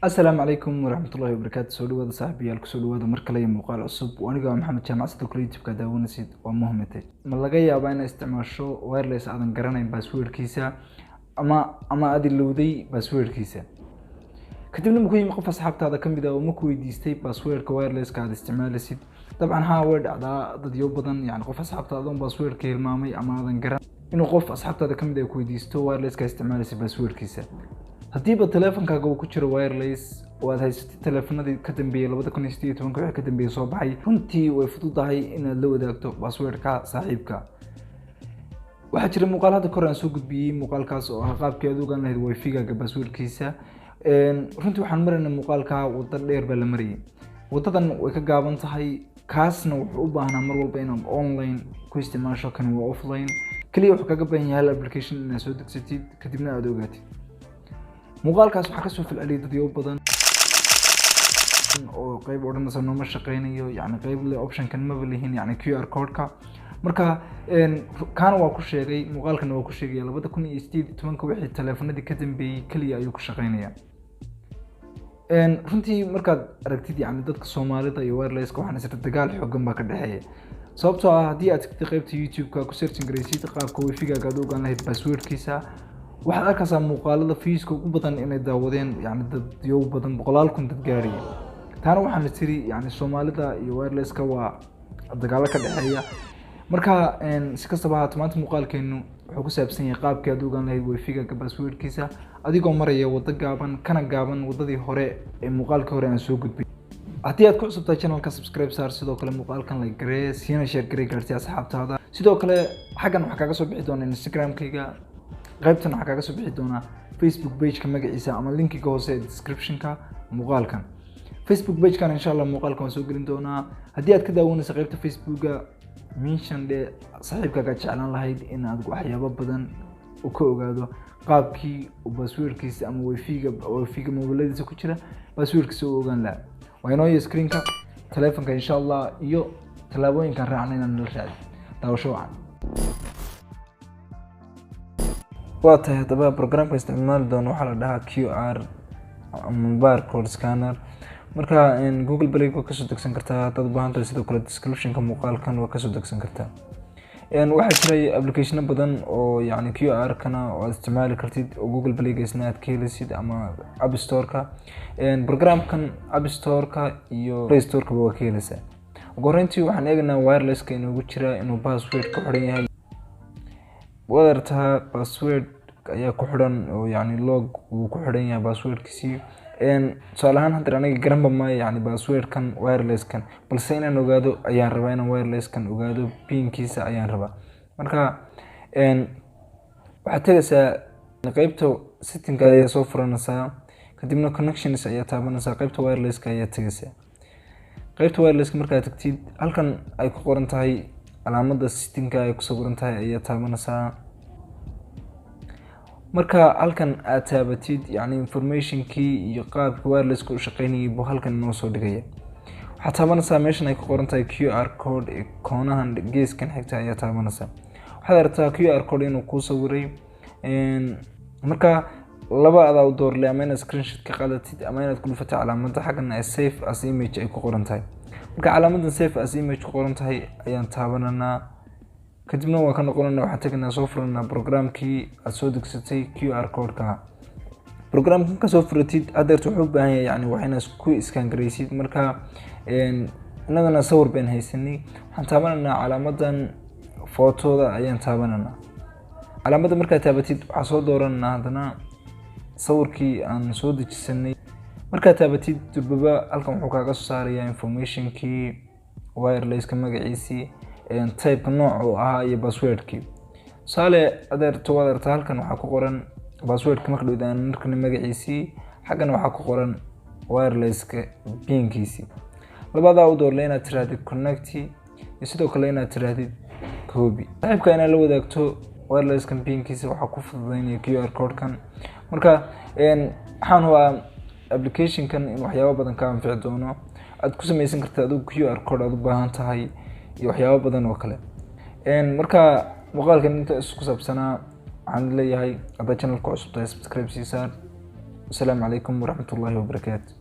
السلام عليكم ورحمة الله وبركاته. سو dhawaada saaxiibayaal ku soo dhawaada mar kale muuqaal cusub oo aniga Maxamed Jaamac sidoo kale YouTube ka daawanaysid waa muhiimad ma laga yaabaa in isticmaasho wireless aadan garanayn passwordkiisa ama aad ilowday passwordkiisa kadibna ma ku yimi qof asxaabtaada kamid ah oo ma ku weydiistay passwordka wireless-ka aad isticmaalaysid dabcan haa way dhacdaa dad yo badan yani qof asxaabtaada oo passwordka hilmaamay ama aadan garan inuu qof asxaabtaada kamid ah ku weydiisto wireless-ka isticmaalaysid passwordkiisa haddii ba teleefankaaga uu ku jiro wireless oo aad haysatid teleefanadii ka dambeeyay 2018 wixii ka dambeeyay soo baxay runtii way fududahay inaad la wadaagto passwordka saaxiibka waxaa jira muuqaal hadda kor aan soo gudbiyay muuqaalkaas oo ah qaabkii aad ogaan lahayd wifi-gaaga passwordkiisa runtii waxaan maraynaa muuqaalka waddo dheer baa la marayay waddadan way ka gaaban tahay kaasna wuxuu u baahnaa mar walba inaad online ku isticmaasho kan waa offline kaliya wuxuu kaga baahan yahay hal application inaad soo degsatid kadibna aad ogaatid muuqaalkaas waxaa ka soo falceliyay dad yo badan oo qayb odhanaysa nooma shaqeynayo yani qayb le option kan ma leeyahin yani QR code-ka marka kaana waa ku sheegay muuqaalkana waa ku sheegay 2018 wixii teleefanadii ka dambeeyay kaliya ayuu ku shaqeynaya runtii markaad aragtid yani dadka Soomaalida iyo wireless-ka waxaan isla dagaal xooggan baa ka dhaxeeya sababtoo ah haddii aad tagtid qaybta YouTube-ka ku search garaysid qaabka wifi-gaaga aad ogaan lahayd passwordkiisa waxaad arkaysaa muuqaalada fiiska ugu badan inay daawadeen yani dad yo badan 100,000 dad gaaraya taana waxaan tiri yani Soomaalida iyo wireless-ka waa dagaal ka dhaxeeya marka si kastaba ha maanta muuqaalkeenu wuxuu ku saabsan yahay qaabkii aad ogaan lahayd wifi-gaaga passwordkiisa adigoo maraya waddo gaaban waddadii hore ee muuqaalka hore aan soo gudbiyay haddii aad ku cusubtahay channelka subscribe saar sidoo kale muuqaalkan like garee siina share garee gaartay asxaabtaada sidoo kale xaggan waxa kaga soo bixi doona Instagram-kayga qaybtan waxa kaga soo bixi doona Facebook page-ka magaciisa ama linkiga hoose ee description-ka muuqaalkan Facebook page-kan insha Allah muuqaalkan waan soo gelin doonaa haddii aad ka daawanayso qaybta Facebook-ga mention de saaxiibkaaga jeclaan lahayd in aad waxyaabo badan u ka ogaado qaabkii passwordkiisa ama wifi-ga mobiladiisa ku jira passwordkiisa oo ogaan lahaa waa inoo screen-ka teleefanka insha Allah iyo talaabooyinkan raacnayna nala raacay daawasho wacan waa tahay hadaba programka isticmaali doono waxaa la dhahaa QR ama barcode scanner marka Google Play ka soo degsan kartaa dad baahan tahay sidoo kale description-ka muuqaalkan waa ka soo degsan kartaa waxaa jiray application badan oo yani QR kana oo isticmaali kartid oo Google Play ga isna aad ka helisid ama App Store-ka programkan App Store-ka iyo Play Store-ka waa ka helaysaa ugu horreyntii waxaan eegnaa wireless-ka inuu jira inuu password ku xiran yahay wadarta password ayaa ku xiran oo yani log uu ku xiran yahay passwordkiisi su'aalahan hadda aniga garanba ma yani passwordkan wireless-kan balse inaan ogaado ayaan rabaa inaan wireless-kan ogaado pinkiisa ayaan rabaa marka waxaad tagaysaa qaybta setting ayaa soo furanaysaa kadibna connections ayaa taabanaysaa qaybta wireless-ka ayaa tagaysaa qaybta wireless-ka markaad tagtid halkan ay ku qoran tahay calaamada setting-ka ay ku sawiran tahay ayaa taabanaysaa marka halkan aad taabatid yani information-kii iyo qaabka wireless-ka u shaqeynayay buu halkan noo soo dhigaya waxaad taabanaysaa meeshan ay ku qoran tahay QR code ee koonahan geeskan xigta ayaa taabanaysaa waxaad aragtaa QR code inuu kuu sawiray marka laba adaa u doorlay ama inaad screenshot ka qaadatid ama inaad ku dhufatid calaamadda xaggan ay save as image ay ku qoran tahay marka calaamadan save as image ku qoran tahay ayaan taabananaa kadibna waa ka noqonana waxaan tagnaa soo furanaa programkii aad soo degsatay QR code-ka programkan ka soo furatid adeertu wuxuu u baahan yahay yani wax inaad ku scan garaysid marka inagana sawir baan haysanay waxaan taabananaa calaamadan photo-da ayaan taabananaa calaamadda markaad taabatid waxaa soo doorananaa haddana sawirkii aan soo dejisanay markaad taabatid durbaba halkan wuxuu kaaga soo saarayaa information-kii wireless-ka magaciisii type nooc oo ahaa iyo passwordkii sale adeerta halkan waxaa ku qoran passwordka markana magaciisii xaggan waxaa ku qoran wireless-ka pinkiisii labadaa u doorle inaad tirahdid connect iyo sidoo kale inaad tirahdid copy saaxiibka inaad la wadaagto wireless-ka pinkiisa waxaa ku fududeynaya QR code-kan marka waxaan waa application-kan in waxyaabo badan ka anfici doono aad ku samaysan kartaa adigu QR code aad u baahan tahay iyo waxyaabo badan oo kale marka muuqaalkan inta isku saabsanaa waxaan leeyahay hadda channelka cusub tahay subscribe siisaa asalaamu calaykum waraxmatullaahi wabarakaatu.